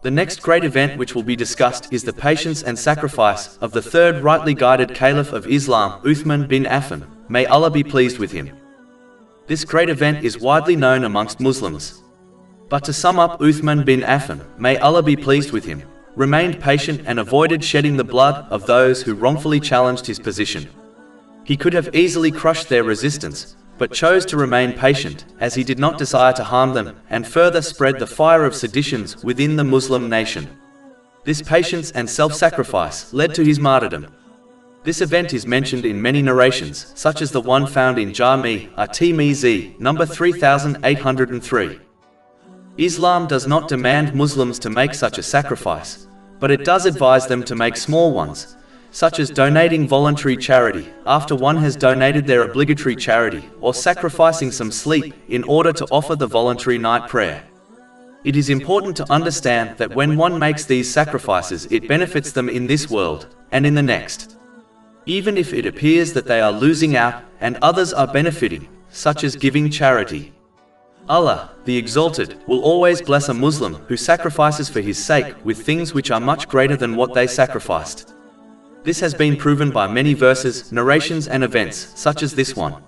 The next great event which will be discussed is the patience and sacrifice of the third rightly guided Caliph of Islam, Uthman bin Affan. May Allah be pleased with him. This great event is widely known amongst Muslims. But to sum up, Uthman bin Affan, may Allah be pleased with him, remained patient and avoided shedding the blood of those who wrongfully challenged his position. He could have easily crushed their resistance, but chose to remain patient, as he did not desire to harm them and further spread the fire of seditions within the Muslim nation. This patience and self-sacrifice led to his martyrdom. This event is mentioned in many narrations, such as the one found in Jami' at-Tirmidhi, number 3803. Islam does not demand Muslims to make such a sacrifice, but it does advise them to make small ones, such as donating voluntary charity after one has donated their obligatory charity, or sacrificing some sleep in order to offer the voluntary night prayer. It is important to understand that when one makes these sacrifices, it benefits them in this world and in the next, even if it appears that they are losing out and others are benefiting, such as giving charity. Allah, the Exalted, will always bless a Muslim who sacrifices for his sake with things which are much greater than what they sacrificed. This has been proven by many verses, narrations and events, such as this one.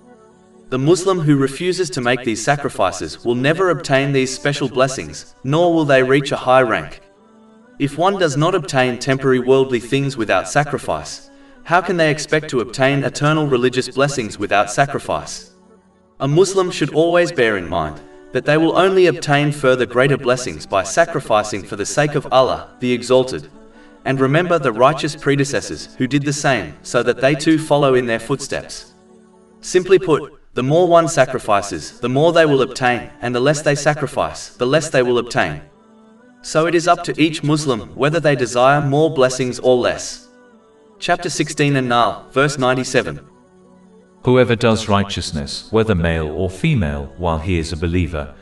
The Muslim who refuses to make these sacrifices will never obtain these special blessings, nor will they reach a high rank. If one does not obtain temporary worldly things without sacrifice, how can they expect to obtain eternal religious blessings without sacrifice? A Muslim should always bear in mind that they will only obtain further greater blessings by sacrificing for the sake of Allah, the Exalted. And remember the righteous predecessors who did the same, so that they too follow in their footsteps. Simply put, the more one sacrifices, the more they will obtain, and the less they sacrifice, the less they will obtain. So it is up to each Muslim whether they desire more blessings or less. Chapter 16 An-Nahl, verse 97. Whoever does righteousness, whether male or female, while he is a believer,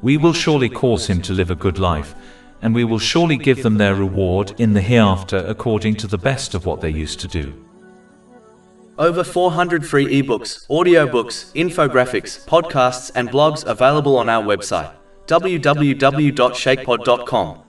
we will surely cause him to live a good life, and we will surely give them their reward in the hereafter according to the best of what they used to do. Over 400 free ebooks, audiobooks, infographics, podcasts and blogs available on our website, www.shaykhpod.com.